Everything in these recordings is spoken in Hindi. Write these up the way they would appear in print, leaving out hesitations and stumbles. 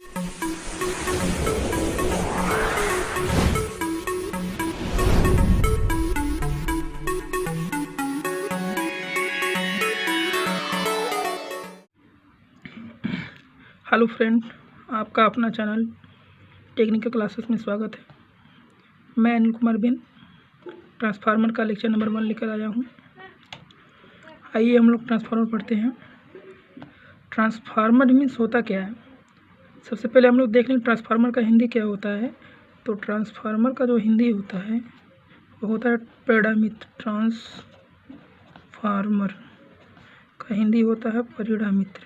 हेलो फ्रेंड, आपका अपना चैनल टेक्निकल क्लासेस में स्वागत है। मैं अनिल कुमार बिन ट्रांसफार्मर का लेक्चर नंबर 1 लेकर आया हूँ। आइए हम लोग ट्रांसफार्मर पढ़ते हैं। ट्रांसफार्मर मीन्स होता क्या है। सबसे पहले हम लोग देख लें ट्रांसफार्मर का हिंदी क्या होता है। तो ट्रांसफार्मर का जो हिंदी होता है वो होता है परिणामित्र। ट्रांसफार्मर का हिंदी होता है परिणामित्र।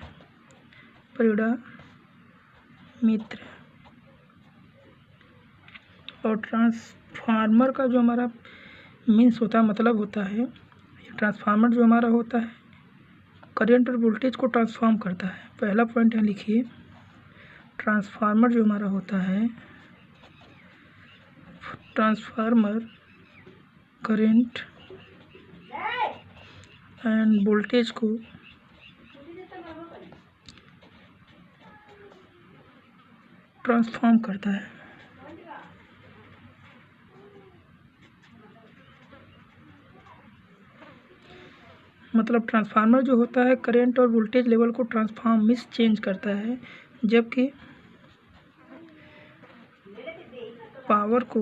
और ट्रांसफार्मर का जो हमारा मीन्स होता है, मतलब होता है, ट्रांसफार्मर जो हमारा होता है करंट और वोल्टेज को ट्रांसफॉर्म करता है। पहला पॉइंट यहाँ लिखिए, ट्रांसफार्मर जो हमारा होता है, ट्रांसफार्मर करंट एंड वोल्टेज को ट्रांसफॉर्म करता है। मतलब ट्रांसफार्मर जो होता है करंट और वोल्टेज लेवल को ट्रांसफॉर्म मीन्स चेंज करता है, जबकि पावर को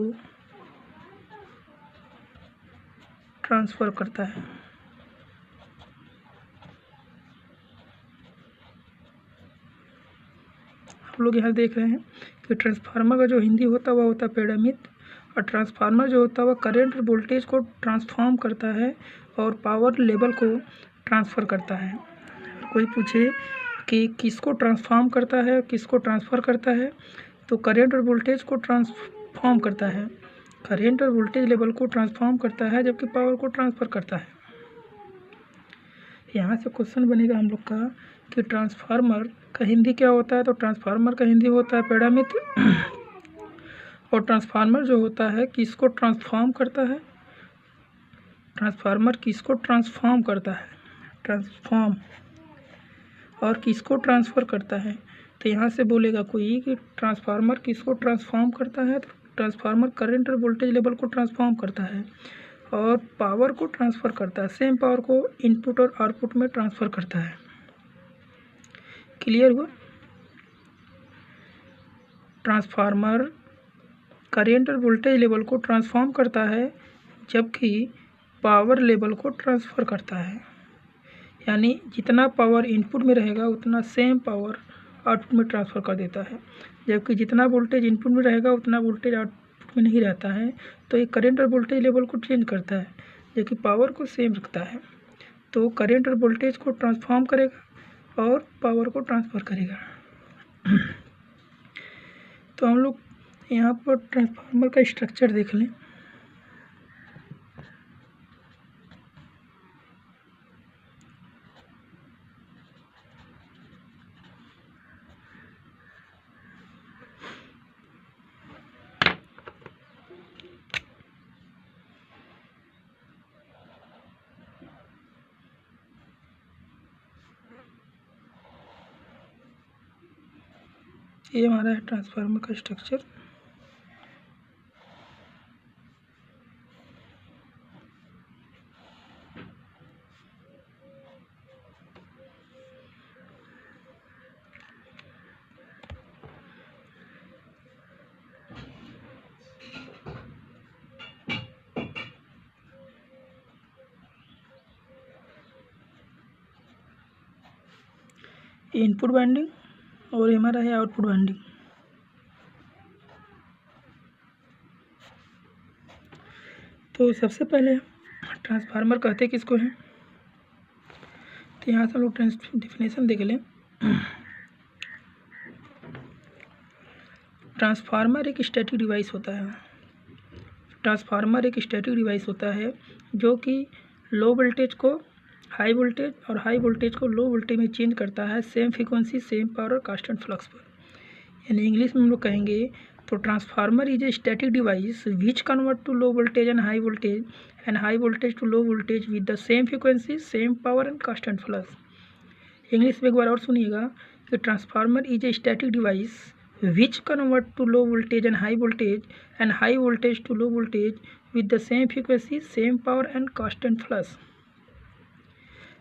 ट्रांसफ़र करता है। हम लोग यहाँ देख रहे हैं कि ट्रांसफार्मर का जो हिंदी होता है वह होता है परिणामित्र, और ट्रांसफार्मर जो होता है वह करंट और वोल्टेज को ट्रांसफॉर्म करता है और पावर लेवल को ट्रांसफ़र करता है। कोई पूछे कि किसको ट्रांसफॉर्म करता है, किसको ट्रांसफ़र करता है, तो करंट और वोल्टेज को ट्रांसफॉर्म करता है, करंट और वोल्टेज लेवल को ट्रांसफॉर्म करता है, जबकि पावर को ट्रांसफ़र करता है। यहाँ से क्वेश्चन बनेगा हम लोग का कि ट्रांसफार्मर का हिंदी क्या होता है। तो ट्रांसफार्मर का हिंदी होता है परिणामित्र, और ट्रांसफार्मर जो होता है किसको ट्रांसफॉर्म करता है, ट्रांसफार्मर किसको ट्रांसफॉर्म करता है, ट्रांसफॉर्म, और किसको ट्रांसफ़र करता है। तो यहाँ से बोलेगा कोई कि ट्रांसफार्मर किसको ट्रांसफॉर्म करता है, तो ट्रांसफार्मर करंट और वोल्टेज लेवल को ट्रांसफॉर्म करता है और पावर को ट्रांसफ़र करता है, सेम पावर को इनपुट और आउटपुट में ट्रांसफ़र करता है। क्लियर हुआ। ट्रांसफार्मर करंट और वोल्टेज लेवल को ट्रांसफॉर्म करता है, जबकि पावर लेवल को ट्रांसफ़र करता है। यानी जितना पावर इनपुट में रहेगा उतना सेम पावर आउटपुट में ट्रांसफ़र कर देता है, जबकि जितना वोल्टेज इनपुट में रहेगा उतना वोल्टेज आउटपुट में नहीं रहता है। तो ये करंट और वोल्टेज लेवल को चेंज करता है, जबकि पावर को सेम रखता है। तो करंट और वोल्टेज को ट्रांसफॉर्म करेगा और पावर को ट्रांसफ़र करेगा। तो हम लोग यहाँ पर ट्रांसफार्मर का स्ट्रक्चर देख लें। ये हमारा है ट्रांसफार्मर का स्ट्रक्चर। इनपुट वाइंडिंग और हमारा है आउटपुट वाइंडिंग। तो सबसे पहले ट्रांसफार्मर कहते किसको हैं, तो यहाँ से हम लोग डेफिनेशन देख लें। ट्रांसफार्मर एक स्टैटिक डिवाइस होता है। ट्रांसफार्मर एक स्टैटिक डिवाइस होता है जो कि लो वोल्टेज को हाई वोल्टेज और हाई वोल्टेज को लो वोल्टेज में चेंज करता है, सेम फ्रीक्वेंसी, सेम पावर और कांस्टेंट फ्लक्स पर। यानी इंग्लिश में हम लोग कहेंगे तो transformer is a static device which convert to low voltage and high voltage to low voltage with the same frequency, same power and constant flux. English में एक बार और सुनिएगा कि transformer is a static device which convert to low voltage and high voltage to low voltage with the same frequency, same power and constant flux।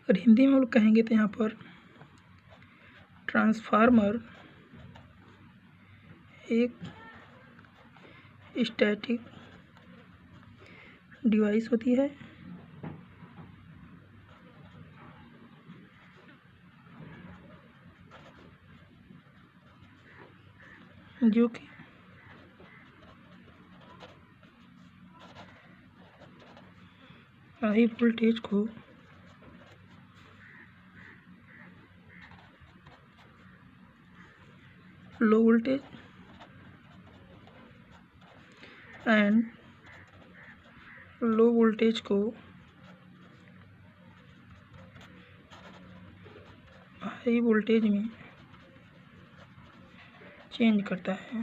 और हिंदी में हम लोग कहेंगे तो यहाँ पर ट्रांसफार्मर एक स्टैटिक डिवाइस होती है जो कि हाई वोल्टेज को low voltage and low voltage को हाई वोल्टेज में चेंज करता है,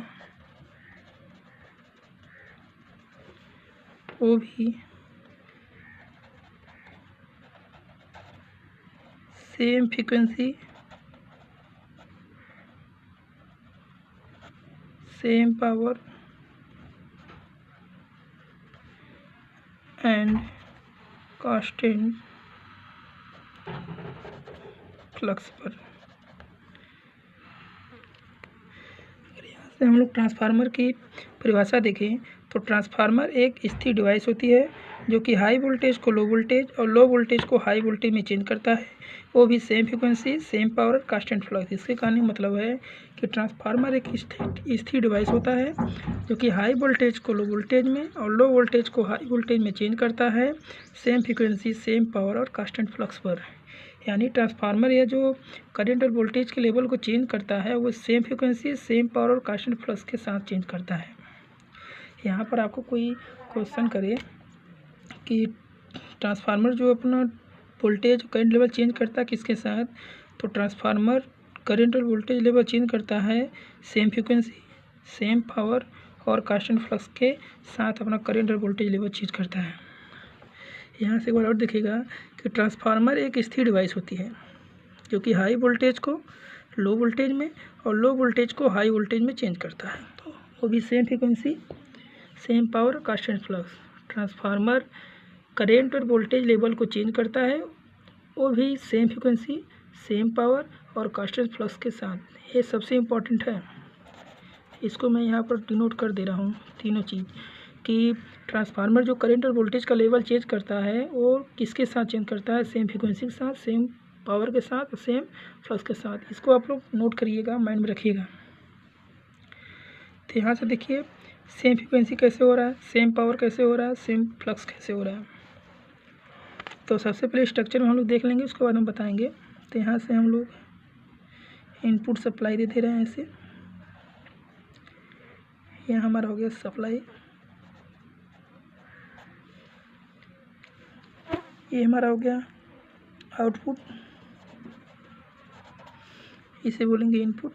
वो भी same frequency, same power and constant flux पर। यहाँ से हम लोग ट्रांसफार्मर की परिभाषा देखें तो ट्रांसफार्मर एक स्थिर डिवाइस होती है जो कि हाई वोल्टेज को लो वोल्टेज और लो वोल्टेज को हाई वोल्टेज में चेंज करता है, वो भी same frequency, same power, constant flux. इसके कहने मतलब है कि ट्रांसफार्मर एक स्थिर डिवाइस होता है जो कि हाई वोल्टेज को लो वोल्टेज में और लो वोल्टेज को हाई वोल्टेज में चेंज करता है, सेम फ्रीक्वेंसी, सेम पावर और कांस्टेंट फ्लक्स पर। यानी ट्रांसफार्मर या जो करंट और वोल्टेज के लेवल को चेंज करता है वो सेम फ्रीक्वेंसी, सेम पावर और कांस्टेंट फ्लक्स के साथ चेंज करता है। यहाँ पर आपको कोई क्वेश्चन करे कि ट्रांसफार्मर जो अपना वोल्टेज करंट लेवल चेंज करता है किसके साथ, तो ट्रांसफार्मर करंट और वोल्टेज लेवल चेंज करता है सेम फ्रीक्वेंसी, सेम पावर और कांस्टेंट फ्लक्स के साथ अपना करंट और वोल्टेज लेवल चेंज करता है। यहाँ से एक बार और देखिएगा कि ट्रांसफार्मर एक स्थिर डिवाइस होती है जो कि हाई वोल्टेज को लो वोल्टेज में और लो वोल्टेज को हाई वोल्टेज में चेंज करता है, तो वो भी same frequency, same power, constant flux. Transformer current और वोल्टेज लेवल को चेंज करता है, वो भी सेम फ्रीक्वेंसी, सेम पावर और कांस्टेंट फ्लक्स के साथ। ये सबसे इम्पोर्टेंट है, इसको मैं यहाँ पर डिनोट कर दे रहा हूँ तीनों चीज़ कि ट्रांसफार्मर जो करंट और वोल्टेज का लेवल चेंज करता है वो किसके साथ चेंज करता है, सेम फ्रीक्वेंसी के साथ, सेम पावर के साथ, सेम फ्लक्स के साथ। इसको आप लोग नोट करिएगा, माइंड में रखिएगा। तो यहाँ से देखिए सेम फ्रीक्वेंसी कैसे हो रहा है, सेम पावर कैसे हो रहा है, सेम फ्लक्स कैसे हो रहा है। तो सबसे पहले स्ट्रक्चर में हम लोग देख लेंगे, उसके बाद हम बताएंगे। तो यहाँ से हम लोग इनपुट सप्लाई दे रहे हैं ऐसे, यहाँ हमारा हो गया सप्लाई, ये हमारा हो गया आउटपुट, इसे बोलेंगे इनपुट।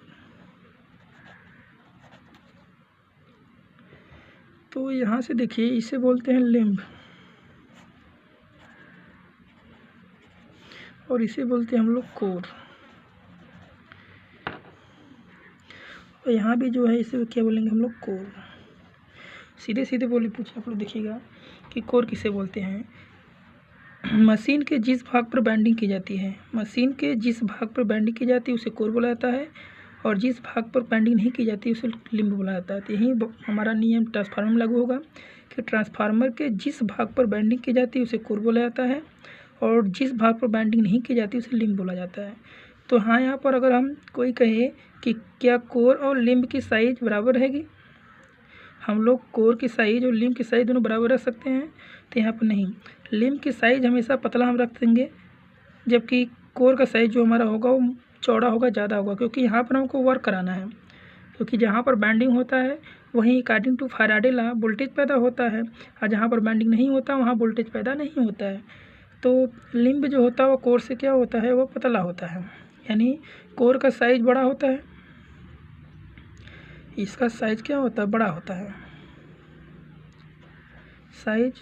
तो यहाँ से देखिए इसे बोलते हैं लिम्ब और इसे बोलते हैं हम लोग कोर। और यहाँ भी जो है इसे क्या बोलेंगे हम लोग, कोर। सीधे सीधे बोले पूछे आप लोग देखिएगा कि कोर किसे बोलते हैं। मशीन के जिस भाग पर बाइंडिंग की जाती है, मशीन के जिस भाग पर बाइंडिंग की जाती है उसे कोर बोला जाता है और जिस भाग पर बाइंडिंग नहीं की जाती उसे लिम्ब बोला जाता है। तो यही हमारा नियम ट्रांसफार्मर में लागू होगा कि ट्रांसफार्मर के जिस भाग पर बाइंडिंग की जाती है उसे कोर बोला जाता है और जिस भाग पर बाइंडिंग नहीं की जाती उसे लिम्ब बोला जाता है। तो हाँ, यहाँ पर अगर हम कोई कहे कि क्या कोर और लिम्ब की साइज बराबर रहेगी, हम लोग कोर की साइज और लिम्ब की साइज दोनों बराबर रख सकते हैं, तो यहाँ पर नहीं, लिम्ब की साइज हमेशा पतला हम रख देंगे जबकि कोर का साइज जो हमारा होगा वो चौड़ा होगा, ज़्यादा होगा, क्योंकि यहाँ पर हमको वर्क कराना है। क्योंकि जहाँ पर बाइंडिंग होता है वहीं according to Faraday law voltage पैदा होता है और जहाँ पर बाइंडिंग नहीं होता वहाँ वोल्टेज पैदा नहीं होता है। तो लिम्ब जो होता है वो कोर से क्या होता है, वो पतला होता है, यानी कोर का साइज बड़ा होता है, इसका साइज क्या होता है, बड़ा होता है, साइज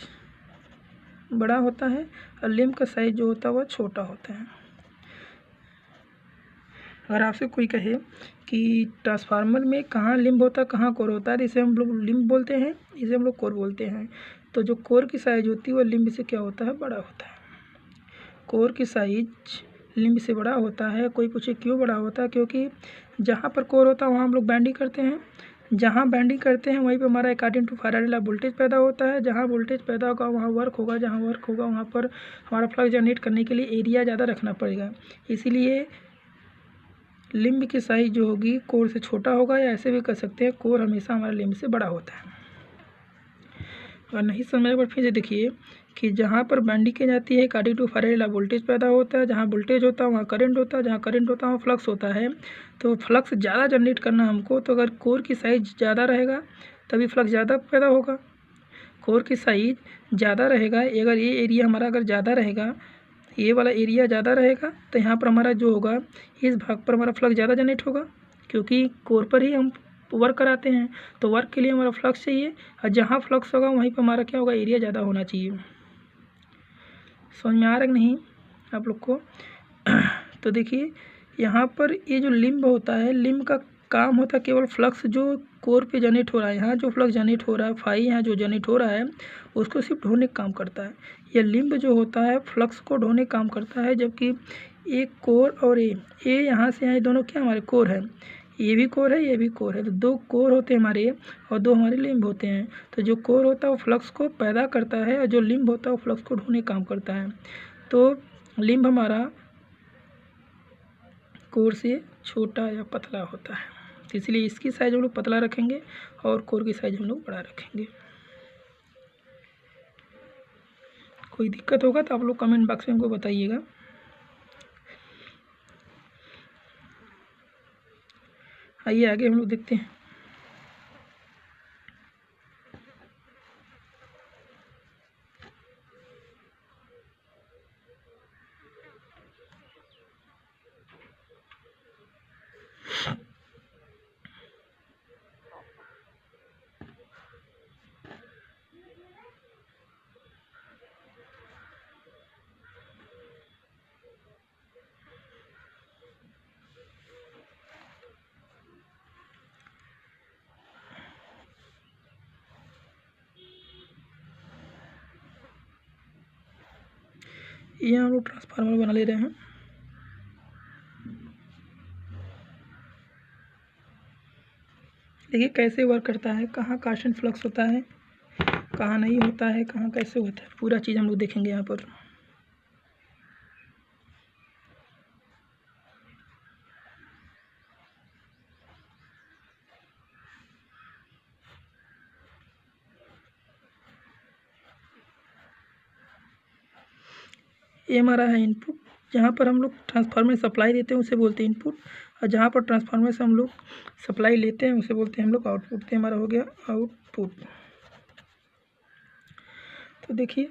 बड़ा होता है और लिम्ब का साइज जो होता है वह छोटा होता है। अगर आपसे कोई कहे कि ट्रांसफार्मर में कहाँ लिम्ब होता है कहाँ कोर होता है, तो इसे हम लोग लिम्ब बोलते हैं, इसे हम लोग कोर बोलते हैं। तो जो कोर की साइज होती है वह लिम्ब से क्या होता है, बड़ा होता है। कोर की साइज लिम्ब से बड़ा होता है। कोई पूछे क्यों बड़ा होता है, क्योंकि जहाँ पर कोर होता है वहाँ हम लोग बैंडिंग करते हैं, जहाँ बैंडिंग करते हैं वहीं पे हमारा according to Faraday law voltage पैदा होता है। जहाँ वोल्टेज पैदा होगा वहाँ वर्क होगा, जहाँ वर्क होगा वहाँ पर हमारा फ्लक्स जनरेट करने के लिए एरिया ज़्यादा रखना पड़ेगा। इसीलिए लिम्ब की साइज जो होगी कोर से छोटा होगा, या ऐसे भी कर सकते हैं कोर हमेशा हमारे लिम्ब से बड़ा होता है। और नहीं समझ एक बार फिर से देखिए कि जहाँ पर बैंडिंग की जाती है according to Faraday law voltage पैदा होता है। जहाँ वोल्टेज होता है वहाँ करंट होता है, जहाँ करंट होता है वहाँ फ्लक्स होता है। तो फ्लक्स ज़्यादा जनरेट करना हमको, तो अगर कोर की साइज ज़्यादा रहेगा तभी फ्लक्स ज़्यादा पैदा होगा। कोर की साइज ज़्यादा रहेगा, अगर ये एरिया हमारा अगर ज़्यादा रहेगा, ये वाला एरिया ज़्यादा रहेगा, तो यहाँ पर हमारा जो होगा इस भाग पर हमारा फ्लक्स ज़्यादा जनरेट होगा, क्योंकि कोर पर ही हम वर्क कराते हैं। तो वर्क के लिए हमारा फ्लक्स चाहिए, और जहाँ फ्लक्स होगा वहीं पर हमारा क्या होगा, एरिया ज़्यादा होना चाहिए। समझ में आ रहा है कि नहीं आप लोग को? तो देखिए यहाँ पर ये जो लिम्ब होता है, लिम्ब का काम होता है केवल फ्लक्स जो कोर पे जनरेट हो रहा है, यहाँ जो फ्लक्स जनरेट हो रहा है, फाई यहाँ जो जनरेट हो रहा है उसको सिर्फ ढोने का काम करता है। यह लिम्ब जो होता है फ्लक्स को ढोने का काम करता है, जबकि एक कोर और ए यहाँ से यहाँ दोनों क्या हमारे कोर है, ये भी कोर है ये भी कोर है। तो दो कोर होते हैं हमारे और दो हमारे लिम्ब होते हैं। तो जो कोर होता है वो फ्लक्स को पैदा करता है, और जो लिम्ब होता है वो फ्लक्स को ढोने का काम करता है। तो लिम्ब हमारा कोर से छोटा या पतला होता है, तो इसलिए इसकी साइज हम लोग पतला रखेंगे और कोर की साइज हम लोग बड़ा रखेंगे। कोई दिक्कत होगा तो आप लोग कमेंट बॉक्स में हमको बताइएगा। आइए आगे हम लोग देखते हैं। ये हम लोग ट्रांसफार्मर बना ले रहे हैं। देखिए कैसे वर्क करता है, कहाँ कांस्टेंट फ्लक्स होता है, कहाँ नहीं होता है, कहाँ कैसे होता है, पूरा चीज़ हम लोग देखेंगे यहाँ पर। ये हमारा है इनपुट, जहाँ पर हम लोग ट्रांसफार्मर सप्लाई देते हैं उसे बोलते हैं इनपुट, और जहाँ पर ट्रांसफार्मर से हम लोग सप्लाई लेते हैं उसे बोलते हैं हम लोग आउटपुट। तो हमारा हो गया आउटपुट। तो देखिए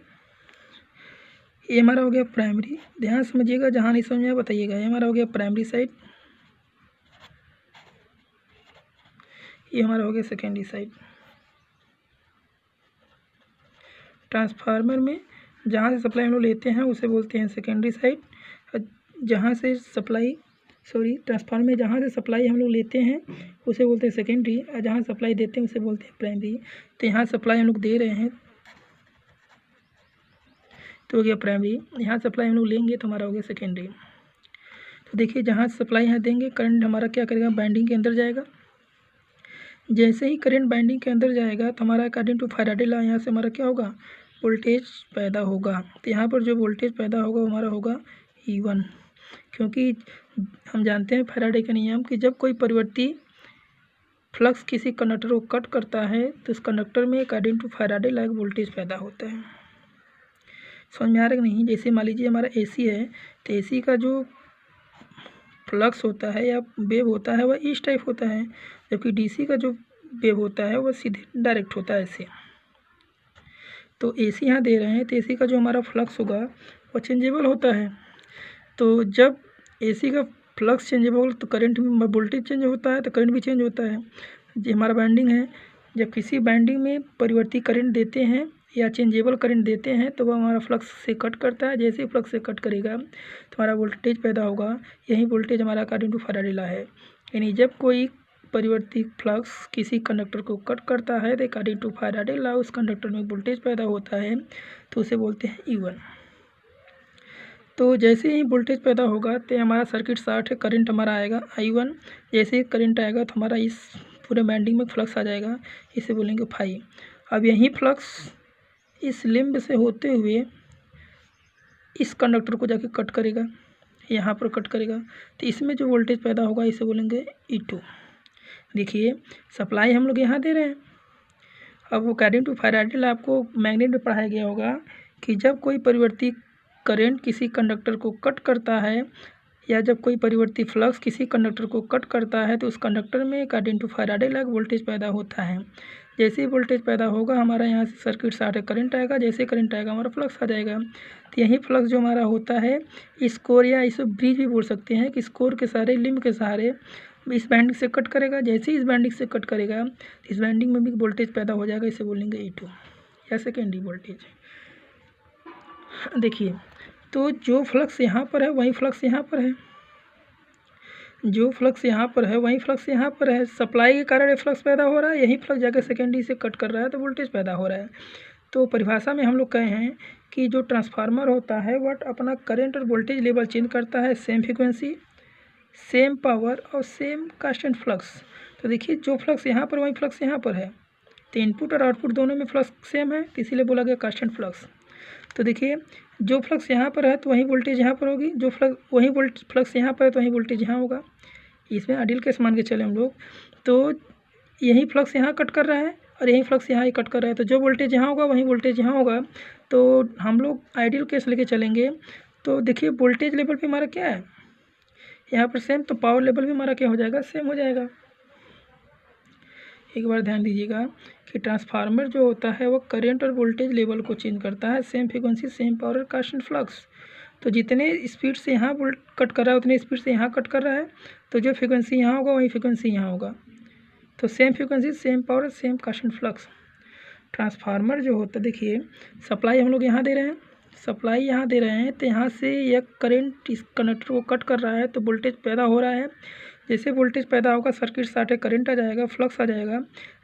ये हमारा हो गया प्राइमरी, ध्यान समझिएगा, जहाँ नहीं समझ में बताइएगा। ये हमारा हो गया प्राइमरी साइड, ये हमारा हो गया सेकेंडरी साइड। ट्रांसफार्मर में जहाँ से सप्लाई हम लोग लेते हैं उसे बोलते हैं सेकेंडरी साइड, जहाँ से सप्लाई ट्रांसफार्मर में जहाँ से सप्लाई हम लोग लेते हैं उसे बोलते हैं सेकेंडरी, और जहाँ सप्लाई देते हैं उसे बोलते हैं प्राइमरी। तो यहाँ सप्लाई हम लोग दे रहे हैं तो हो गया प्राइमरी, यहाँ सप्लाई हम लोग लेंगे तो हमारा हो गया सेकेंडरी। तो देखिए जहाँ सप्लाई यहाँ देंगे करंट हमारा क्या करेगा, बाइंडिंग के अंदर जाएगा। जैसे ही करंट बाइंडिंग के अंदर जाएगा तो हमारा अकॉर्डिंग टू फैराडे लॉ यहाँ से हमारा क्या होगा, वोल्टेज पैदा होगा। तो यहाँ पर जो वोल्टेज पैदा होगा हमारा होगा E1, क्योंकि हम जानते हैं फैराडे का नियम कि जब कोई परिवर्ती फ्लक्स किसी कंडक्टर को कट करता है तो उस कंडक्टर में according to Faraday law voltage पैदा होता है। समझ में आ रहा है कि नहीं? जैसे मान लीजिए हमारा AC है, तो AC का जो फ्लक्स होता है या वेव होता है वह इस टाइप होता है, जबकि DC का जो वेव होता है वह सीधे डायरेक्ट होता है ऐसे। तो AC यहाँ दे रहे हैं तो AC का जो हमारा फ्लक्स होगा वह चेंजेबल होता है। तो जब AC का फ्लक्स चेंजेबल तो करंट में वोल्टेज चेंज होता है तो करंट भी चेंज होता है। जो हमारा बाइंडिंग है, जब किसी बाइंडिंग में परिवर्ती करंट देते हैं या चेंजेबल करंट देते हैं तो वह हमारा फ्लक्स से कट करता है। जैसे ही फ्लक्स से कट करेगा तो हमारा वोल्टेज पैदा होगा। यही वोल्टेज हमारा अकॉर्डिंग टू फैराडे लॉ है। यानी जब कोई परिवर्ती फ्लक्स किसी कंडक्टर को कट करता है तो अकॉर्डिंग टू फैराडे लॉ उस कंडक्टर में वोल्टेज पैदा होता है, तो उसे बोलते हैं E1। तो जैसे ही वोल्टेज पैदा होगा तो हमारा सर्किट शॉर्ट है, करंट हमारा आएगा I1। जैसे ही करंट आएगा तो हमारा इस पूरे वाइंडिंग में फ्लक्स आ जाएगा, इसे बोलेंगे फाई। अब यही फ्लक्स इस लिंब से होते हुए इस कंडक्टर को जाके कट करेगा, यहाँ पर कट करेगा, तो इसमें जो वोल्टेज पैदा होगा इसे बोलेंगे E2। देखिए सप्लाई हम लोग यहाँ दे रहे हैं। अब अकॉर्डिंग टू फैराडे लॉ आपको मैग्नेट में पढ़ाया गया होगा कि जब कोई परिवर्ती करंट किसी कंडक्टर को कट करता है या जब कोई परिवर्ती फ्लक्स किसी कंडक्टर को कट करता है तो उस कंडक्टर में according to Faraday law voltage पैदा होता है। जैसे ही वोल्टेज पैदा होगा हमारा यहाँ से सर्किट शॉर्ट है, करंट आएगा, जैसे करंट आएगा हमारा फ्लक्स आ जाएगा। तो यही फ्लक्स जो हमारा होता है इस कोर या इसे ब्रिज भी बोल सकते हैं कि इस कोर के सहारे लिंब के सहारे इस बैंडिंग से कट करेगा। जैसे ही इस बैंडिंग से कट करेगा इस बैंडिंग में भी वोल्टेज पैदा हो जाएगा, इसे बोलेंगे E2 या सेकेंडरी वोल्टेज। देखिए तो जो फ्लक्स यहाँ पर है वही फ्लक्स यहाँ पर है, जो फ्लक्स यहाँ पर है वही फ्लक्स यहाँ पर है। सप्लाई के कारण ये फ्लक्स पैदा हो रहा है, यही फ्लक्स जाकर सेकेंडरी से कट कर रहा है तो वोल्टेज पैदा हो रहा है। तो परिभाषा में हम लोग कहे हैं कि जो ट्रांसफार्मर होता है वह अपना करंट और वोल्टेज लेवल चेंज करता है, सेम फ्रीक्वेंसी, सेम पावर और सेम कांस्टेंट फ्लक्स। तो देखिए जो फ्लक्स यहाँ पर वही फ्लक्स यहाँ पर है, तो इनपुट और आउटपुट दोनों में फ्लक्स सेम है, तो इसीलिए बोला गया कांस्टेंट फ्लक्स। तो देखिए जो फ्लक्स यहाँ पर है तो वही वोल्टेज यहाँ पर होगी, जो फ्लक्स यहाँ पर है तो वही वोल्टेज यहाँ होगा। इसमें आइडियल केस मान के चले हम लोग, तो यही फ्लक्स यहाँ कट कर रहा है और यही फ्लक्स यहाँ ही कट कर रहा है, तो जो वोल्टेज यहाँ होगा वही वोल्टेज यहाँ होगा। तो हम लोग आइडियल केस लेके चलेंगे तो देखिए वोल्टेज लेवल भी हमारा क्या है यहाँ पर सेम, तो पावर लेवल भी हमारा क्या हो जाएगा, सेम हो जाएगा। एक बार ध्यान दीजिएगा कि ट्रांसफार्मर जो होता है वो करंट और वोल्टेज लेवल को चेंज करता है, सेम फ्रीक्वेंसी, सेम पावर और कांस्टेंट फ्लक्स। तो जितने स्पीड से यहाँ वोल्ट कट कर रहा है उतने स्पीड से यहाँ कट कर रहा है, तो जो फ्रीक्वेंसी यहाँ होगा वही फ्रीक्वेंसी यहाँ होगा। तो same frequency, same power, same constant flux. Transformer जो होता है, देखिए सप्लाई हम लोग यहाँ दे रहे हैं, सप्लाई यहाँ दे रहे हैं, तो यहाँ से यह करंट इस कंडक्टर को कट कर रहा है तो वोल्टेज पैदा हो रहा है। जैसे वोल्टेज पैदा होगा सर्किट शॉर्ट है, करंट आ जाएगा, फ्लक्स आ जाएगा।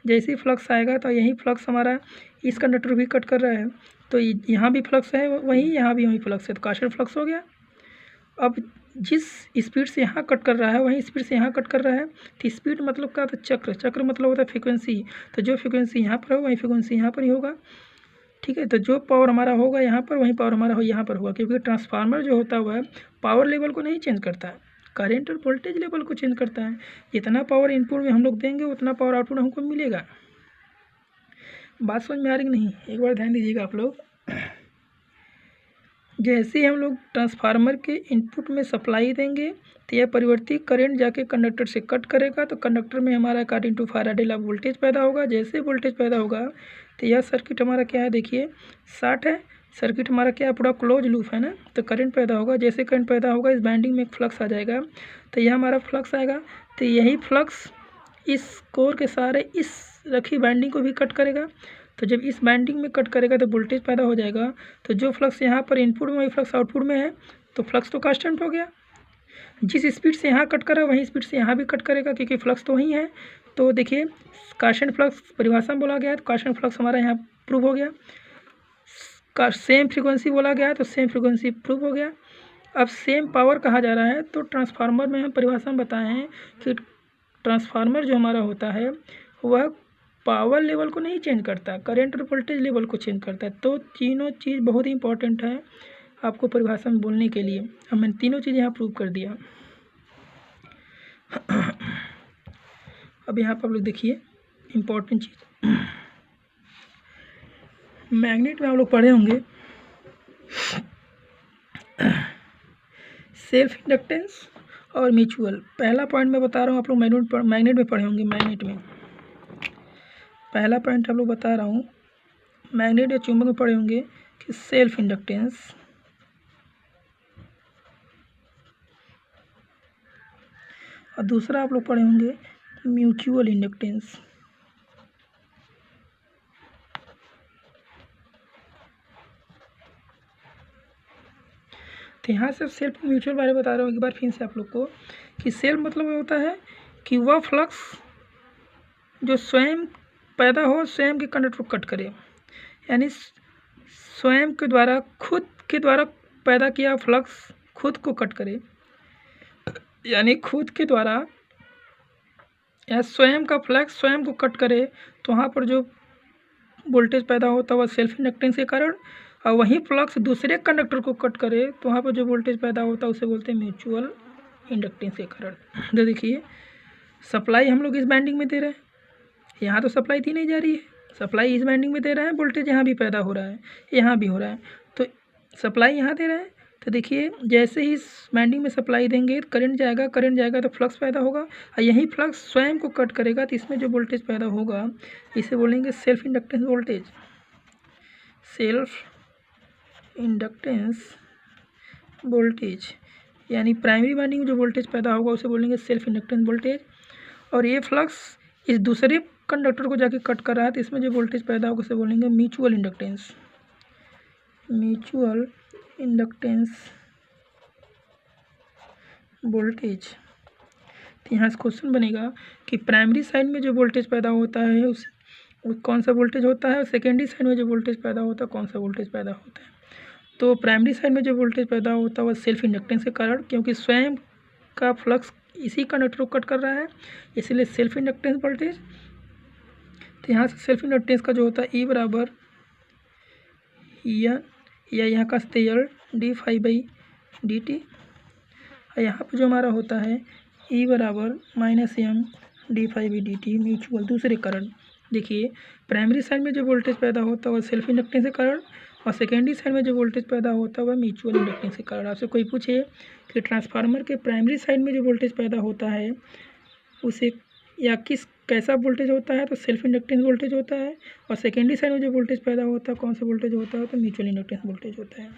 जैसे ही फ्लक्स आएगा तो यही फ्लक्स हमारा इस कंडक्टर भी कट कर रहा है, तो यहाँ भी फ्लक्स है वही, यहाँ भी वही फ्लक्स है, तो कांस्टेंट फ्लक्स हो गया। अब जिस स्पीड से यहाँ कट कर रहा है वही स्पीड से यहाँ कट कर रहा है, तो स्पीड मतलब क्या होता है, चक्र, चक्र मतलब होता है फ्रीक्वेंसी। तो जो फ्रीक्वेंसी यहाँ पर हो वही फ्रीक्वेंसी यहाँ पर ही होगा, ठीक है। तो जो पावर हमारा होगा यहाँ पर वही पावर हमारा यहाँ पर होगा, क्योंकि ट्रांसफार्मर जो होता हुआ है पावर लेवल को नहीं चेंज करता है, करंट और वोल्टेज लेवल को चेंज करता है। जितना पावर इनपुट में हम लोग देंगे उतना पावर आउटपुट हमको मिलेगा। बात समझ में आ रही कि नहीं, एक बार ध्यान दीजिएगा आप लोग। जैसे ही हम लोग ट्रांसफार्मर के इनपुट में सप्लाई देंगे तो यह परिवर्ती करंट जाके कंडक्टर से कट करेगा, तो कंडक्टर में हमारा according to Faraday law voltage पैदा होगा। जैसे वोल्टेज पैदा होगा तो यह सर्किट हमारा क्या है, देखिए शॉर्ट है, सर्किट हमारा क्या है, पूरा क्लोज लूप है ना, तो करंट पैदा होगा। जैसे करंट पैदा होगा इस बाइंडिंग में एक फ्लक्स आ जाएगा, तो यह हमारा फ्लक्स आएगा, तो यही फ्लक्स इस कोर के सहारे इस रखी बाइंडिंग को भी कट करेगा। तो जब इस बाइंडिंग में कट करेगा तो वोल्टेज पैदा हो जाएगा। तो जो फ्लक्स यहाँ पर इनपुट में वही फ्लक्स आउटपुट में है, तो फ्लक्स तो कांस्टेंट हो गया। जिस स्पीड से यहाँ कट करा वही स्पीड से यहाँ भी कट करेगा, क्योंकि फ्लक्स तो वही है। तो देखिए कांस्टेंट फ्लक्स परिभाषा में बोला गया है, तो कांस्टेंट फ्लक्स हमारा यहाँ प्रूव हो गया। सेम फ्रीक्वेंसी बोला गया है तो सेम फ्रीक्वेंसी प्रूव हो गया। अब सेम पावर कहा जा रहा है, तो ट्रांसफार्मर में हम परिभाषा में बताए हैं कि ट्रांसफार्मर जो हमारा होता है वह पावर लेवल को नहीं चेंज करता, करंट और वोल्टेज लेवल को चेंज करता है। तो तीनों चीज़ बहुत ही इंपॉर्टेंट है आपको परिभाषा में बोलने के लिए। अब मैंने तीनों चीज़ यहाँ प्रूव कर दिया। अब यहाँ पर आप लोग देखिए इम्पोर्टेंट चीज़, मैग्नेट में आप लोग पढ़े होंगे सेल्फ इंडक्टेंस और म्यूचुअल। पहला पॉइंट मैं बता रहा हूँ, आप लोग मैग्नेट में पढ़े होंगे। मैग्नेट में पहला पॉइंट आप लोग बता रहा हूँ, मैग्नेट या चुंबक में पढ़े होंगे कि सेल्फ इंडक्टेंस और दूसरा आप लोग पढ़े होंगे म्यूचुअल इंडक्टेंस। तो यहाँ से सेल्फ म्यूचुअल बारे में बता रहा हूँ एक बार फिर से आप लोग को कि सेल्फ मतलब होता है कि वह फ्लक्स जो स्वयं पैदा हो स्वयं के कंडक्टर को कट करे, यानी स्वयं के द्वारा खुद के द्वारा पैदा किया फ्लक्स खुद को कट करे, यानी खुद के द्वारा या स्वयं का फ्लक्स स्वयं को कट करे। तो वहाँ पर जो वोल्टेज पैदा होता है वह सेल्फ इंडक्टेंस के कारण, और वही फ्लक्स दूसरे कंडक्टर को कट करे तो वहाँ पर जो वोल्टेज पैदा होता है उसे बोलते हैं म्यूचुअल इंडक्टेंस के कारण। तो देखिए सप्लाई हम लोग इस बाइंडिंग में दे रहे हैं, यहाँ तो सप्लाई दी नहीं जा रही है, सप्लाई इस बाइंडिंग में दे रहे हैं, वोल्टेज यहाँ भी पैदा हो रहा है, यहाँ भी हो रहा है, तो सप्लाई यहाँ दे रहे हैं। तो देखिए जैसे ही इस बाइंडिंग में सप्लाई देंगे करंट जाएगा तो फ्लक्स पैदा होगा, और यही फ्लक्स स्वयं को कट करेगा तो इसमें जो वोल्टेज पैदा होगा इसे बोलेंगे self inductance voltage. Self inductance voltage यानी प्राइमरी बाइंडिंग में जो वोल्टेज पैदा होगा उसे बोलेंगे सेल्फ इंडक्टेंस वोल्टेज। और ये फ्लक्स इस दूसरे कंडक्टर को जाके कट कर रहा है तो इसमें जो वोल्टेज पैदा होगा उसे बोलेंगे mutual inductance. Mutual inductance voltage. तो यहाँ से क्वेश्चन बनेगा कि प्राइमरी साइड में जो वोल्टेज पैदा होता है उस कौन सा वोल्टेज होता है, और सेकेंडरी साइड में जो वोल्टेज पैदा होता है कौन सा वोल्टेज पैदा होता है। तो प्राइमरी साइड में जो वोल्टेज पैदा होता है वह सेल्फ इंडक्टेंस के कारण, क्योंकि स्वयं का फ्लक्स इसी कंडक्टर को कट कर रहा है, इसलिए सेल्फ इंडक्टेंस वोल्टेज। तो यहाँ से सेल्फ इंडक्टेंस का जो होता है ई बराबर या यहाँ का L D phi by D T, और यहाँ पर जो हमारा होता है ई बराबर minus M D phi by D T mutual दूसरे करंट। देखिए प्राइमरी साइड में जो वोल्टेज पैदा होता है वह सेल्फ इंडक्टेंस के कारण, और सेकेंडरी साइड में जो वोल्टेज पैदा होता है वह म्यूचुअल इंडक्टेंस के कारण। आपसे कोई पूछे कि ट्रांसफार्मर के प्राइमरी साइड में जो वोल्टेज पैदा होता है उसे या कैसा वोल्टेज होता है, तो सेल्फ इंडक्टेंस वोल्टेज होता है, और सेकेंडरी साइड में जो वोल्टेज पैदा होता है कौन सा वोल्टेज होता है, तो म्यूचुअल इंडक्टेंस वोल्टेज होता है।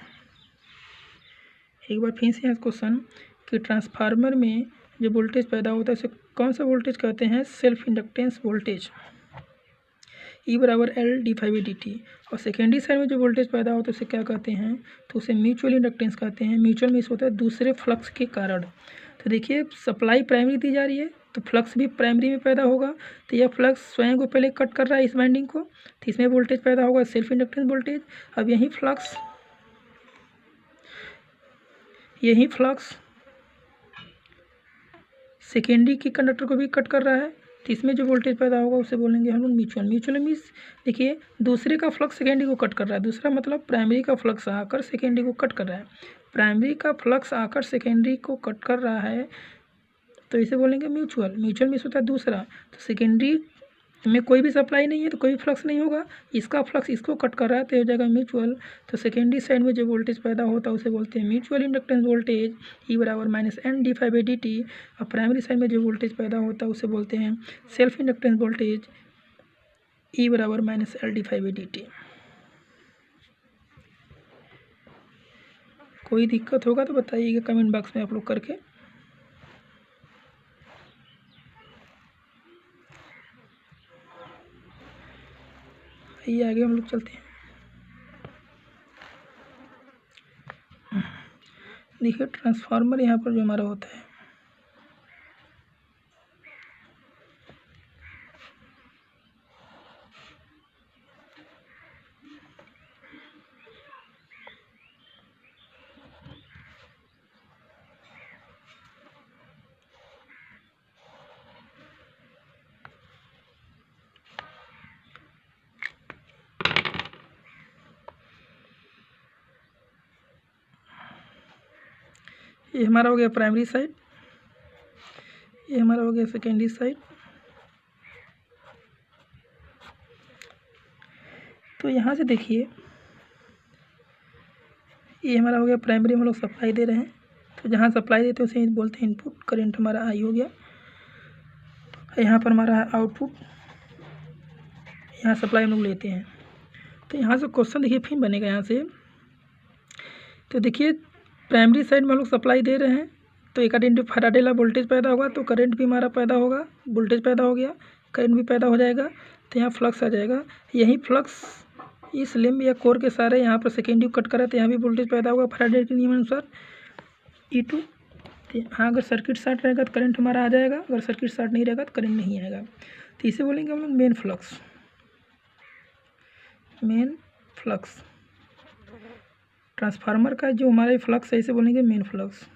एक बार फिर से यहाँ क्वेश्चन कि ट्रांसफार्मर में जो वोल्टेज पैदा होता है उसे कौन सा वोल्टेज कहते हैं, सेल्फ इंडक्टेंस वोल्टेज ई बराबर L D phi by D T. और सेकेंडरी साइड में जो वोल्टेज पैदा होता है उसे क्या कहते हैं, तो उसे म्यूचुअल इंडक्टेंस कहते हैं। म्यूचुअल मीन्स होता है दूसरे फ्लक्स के कारण। तो देखिए सप्लाई प्राइमरी दी जा रही है तो फ्लक्स भी प्राइमरी में पैदा होगा, तो यह फ्लक्स स्वयं को पहले कट कर रहा है इस बाइंडिंग को, तो इसमें वोल्टेज पैदा होगा सेल्फ इंडक्टेंस वोल्टेज। अब यही फ्लक्स सेकेंडरी की कंडक्टर को भी कट कर रहा है, तो इसमें जो वोल्टेज पैदा होगा उसे बोलेंगे हम लोग म्यूचुअल। म्यूचुअल मीन्स देखिए दूसरे का फ्लक्स सेकेंडरी को कट कर रहा है, दूसरा मतलब प्राइमरी का फ्लक्स आकर सेकेंडरी को कट कर रहा है, प्राइमरी का फ्लक्स आकर सेकेंडरी को कट कर रहा है तो इसे बोलेंगे म्यूचुअल। म्यूचुअल मीन्स होता है दूसरा, तो सेकेंडरी में कोई भी सप्लाई नहीं है तो कोई फ्लक्स नहीं होगा, इसका फ्लक्स इसको कट कर रहा है तो हो जाएगा म्यूचुअल। तो सेकेंडरी साइड में जो वोल्टेज पैदा होता है उसे बोलते हैं म्यूचुअल इंडक्टेंस वोल्टेज ई बराबर minus N D phi by D T. और प्राइमरी साइड में जो वोल्टेज पैदा होता है उसे बोलते हैं सेल्फ इंडक्टेंस वोल्टेज ई बराबर minus L D phi by D T. कोई दिक्कत होगा तो बताइएगा कमेंट बॉक्स में आप लोग करके। आइए आगे हम लोग चलते हैं। देखिए ट्रांसफार्मर यहाँ पर जो हमारा होता है ये हमारा हो गया प्राइमरी साइड, ये हमारा हो गया सेकेंडरी साइड। तो यहाँ से देखिए ये हमारा हो गया प्राइमरी में हम लोग सप्लाई दे रहे हैं, तो जहाँ सप्लाई देते हैं उसे बोलते हैं इनपुट। करंट हमारा आई हो गया, यहाँ पर हमारा है आउटपुट, यहाँ सप्लाई हम लोग लेते हैं। तो यहाँ से क्वेश्चन देखिए फिर बनेगा यहाँ से। तो देखिए प्राइमरी साइड में हम लोग सप्लाई दे रहे हैं तो एक इंटू फैराडे लॉ वोल्टेज पैदा होगा, तो करंट भी हमारा पैदा होगा, वोल्टेज पैदा हो गया, करंट भी पैदा हो जाएगा, तो यहाँ फ्लक्स आ जाएगा। यही फ्लक्स इस लिम्ब या कोर के सारे यहाँ पर सेकेंडरी कट करा तो यहाँ भी वोल्टेज पैदा होगा फैराडे के नियम अनुसार। E2। हाँ, अगर सर्किट शॉर्ट रहेगा तो करंट हमारा आ जाएगा, अगर सर्किट शॉर्ट नहीं रहेगा तो करंट नहीं आएगा। तो इसे बोलेंगे हम लोग main flux. Main flux transformer का जो हमारा फ्लक्स है इसे बोलेंगे मेन फ्लक्स।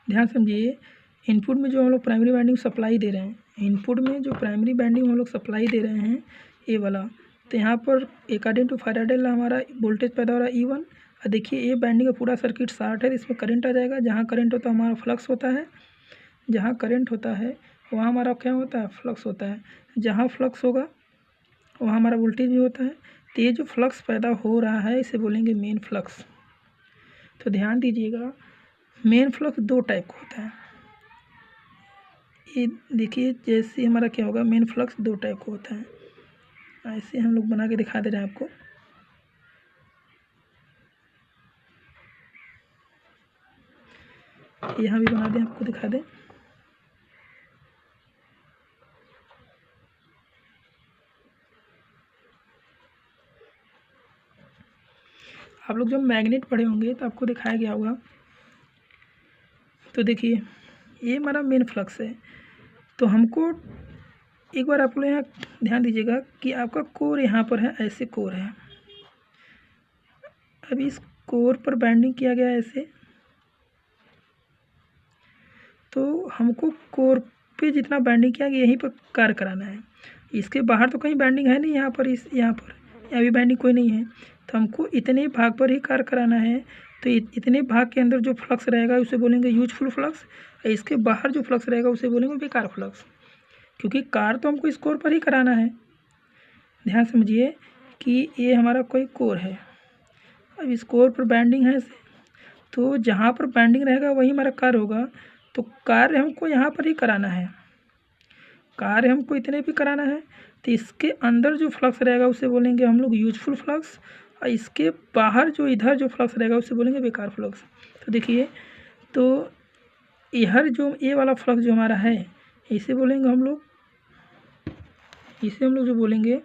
ध्यान समझिए, इनपुट में जो हम लोग प्राइमरी वाइंडिंग सप्लाई दे रहे हैं, इनपुट में जो प्राइमरी वाइंडिंग हम लोग सप्लाई दे रहे हैं ए वाला, तो यहाँ पर अकॉर्डिंग टू फैराडे लॉ हमारा वोल्टेज पैदा हो रहा है E1। और देखिए ये वाइंडिंग का पूरा सर्किट शॉर्ट है, इसमें करंट आ जाएगा। जहाँ करंट होता है हमारा फ्लक्स होता है, जहाँ करंट होता है वहाँ हमारा क्या होता है, फ्लक्स होता है। जहाँ फ्लक्स होगा वहाँ हमारा वोल्टेज भी होता है। तो ये जो फ्लक्स पैदा हो रहा है इसे बोलेंगे मेन फ्लक्स। तो ध्यान दीजिएगा, मेन फ्लक्स दो टाइप का होता है। ये देखिए जैसे हमारा क्या होगा, मेन फ्लक्स दो टाइप का होता है। ऐसे हम लोग बना के दिखा दे रहे हैं आपको। यहाँ भी बना दें, आपको दिखा दें। आप लोग जब मैग्नेट पढ़े होंगे तो आपको दिखाया गया होगा। तो देखिए ये हमारा मेन फ्लक्स है। तो हमको एक बार आप लोग यहाँ ध्यान दीजिएगा कि आपका कोर यहाँ पर है, ऐसे कोर है। अभी इस कोर पर बाइंडिंग किया गया है ऐसे। तो हमको कोर पे जितना बाइंडिंग किया गया यहीं पर कार्य कराना है। इसके बाहर तो कहीं बाइंडिंग है नहीं, यहाँ पर यहाँ भी बाइंडिंग कोई नहीं है। तो हमको इतने भाग पर ही कार्य कराना है। तो इतने भाग के अंदर जो फ्लक्स रहेगा उसे बोलेंगे यूजफुल फ्लक्स, और इसके बाहर जो फ्लक्स रहेगा उसे बोलेंगे बेकार फ्लक्स। क्योंकि कार्य तो हमको इस कोर पर ही कराना है। ध्यान समझिए कि ये हमारा कोई कोर है, अब इस कोर पर बाइंडिंग है, तो जहाँ पर बाइंडिंग रहेगा वही हमारा कार्य होगा। तो कार्य हमको यहाँ पर ही कराना है, कार्य हमको इतने भी कराना है। तो इसके अंदर जो फ्लक्स रहेगा उसे बोलेंगे हम लोग यूजफुल फ्लक्स, और इसके बाहर जो इधर जो फ्लक्स रहेगा उसे बोलेंगे बेकार फ्लक्स। तो देखिए, तो इधर जो ये वाला फ्लक्स जो हमारा है इसे बोलेंगे हम लोग, इसे हम लोग जो बोलेंगे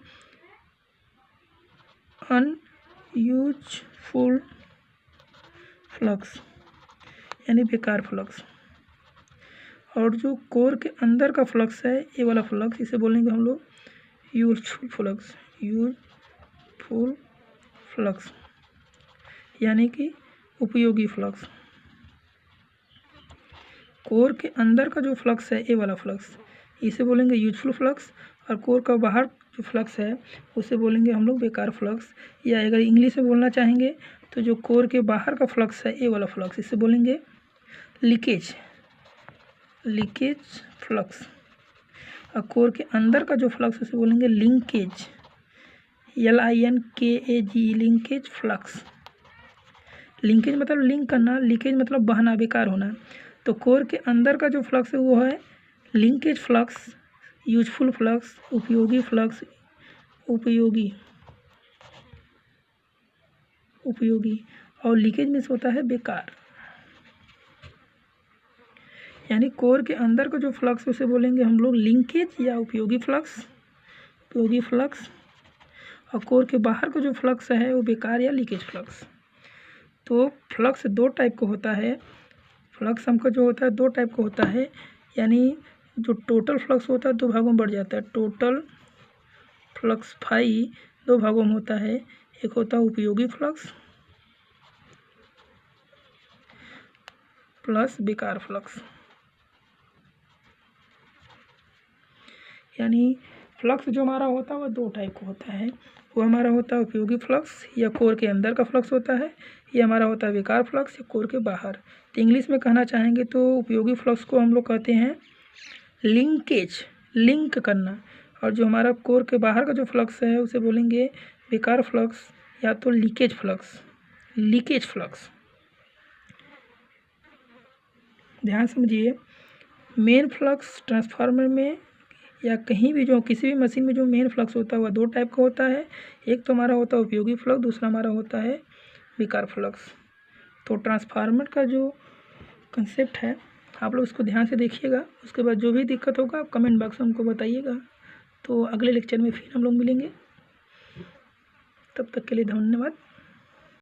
अनयूजफुल फ्लक्स, यानी बेकार फ्लक्स। और जो कोर के अंदर का फ्लक्स है ये वाला फ्लक्स, इसे बोलेंगे हम लोग यूजफुल फ्लक्स। यूजफुल फ्लक्स यानी कि उपयोगी फ्लक्स। कोर के अंदर का जो फ्लक्स है ये वाला फ्लक्स, इसे बोलेंगे यूजफुल फ्लक्स। और कोर का बाहर जो फ्लक्स है उसे बोलेंगे हम लोग बेकार फ्लक्स। या अगर इंग्लिश में बोलना चाहेंगे तो जो कोर के बाहर का फ्लक्स है ये वाला फ्लक्स, इसे बोलेंगे लीकेज फ्लक्स। और कोर के अंदर का जो फ्लक्स उसे बोलेंगे linkage, LINKAG, linkage flux. Linkage मतलब लिंक करना, लीकेज मतलब बहना, बेकार होना। तो कोर के अंदर का जो फ्लक्स है वो है लिंकेज फ्लक्स, यूजफुल फ्लक्स, उपयोगी फ्लक्स, उपयोगी। और लीकेज में से होता है बेकार। यानी कोर के अंदर का जो फ्लक्स उसे बोलेंगे हम लोग लिंकेज या उपयोगी फ्लक्स, और कोर के बाहर का जो फ्लक्स है वो बेकार या लीकेज फ्लक्स। तो फ्लक्स दो टाइप का होता है। फ्लक्स हमका जो होता है दो टाइप का होता है, यानी जो टोटल फ्लक्स होता है दो भागों में बढ़ जाता है। टोटल फ्लक्स फाई दो भागों में होता है, एक होता है उपयोगी फ्लक्स प्लस बेकार फ्लक्स। यानी फ्लक्स जो हमारा होता है वह दो टाइप का होता है। वो हमारा होता है उपयोगी फ्लक्स, या कोर के अंदर का फ्लक्स होता है। ये हमारा होता है बेकार फ्लक्स, या कोर के बाहर। तो इंग्लिश में कहना चाहेंगे तो उपयोगी फ्लक्स को हम लोग कहते हैं लिंकेज, लिंक करना। और जो हमारा कोर के बाहर का जो फ्लक्स है उसे बोलेंगे बेकार फ्लक्स या तो लीकेज फ्लक्स। ध्यान समझिए, मेन फ्लक्स ट्रांसफार्मर में या कहीं भी जो किसी भी मशीन में जो मेन फ्लक्स होता है वह दो टाइप का होता है। एक तो हमारा होता है उपयोगी फ्लक्स, दूसरा हमारा होता है बेकार फ्लक्स। तो ट्रांसफार्मर का जो कंसेप्ट है आप लोग उसको ध्यान से देखिएगा। उसके बाद जो भी दिक्कत होगा आप कमेंट बॉक्स में हमको बताइएगा। तो अगले लेक्चर में फिर हम लोग मिलेंगे, तब तक के लिए धन्यवाद।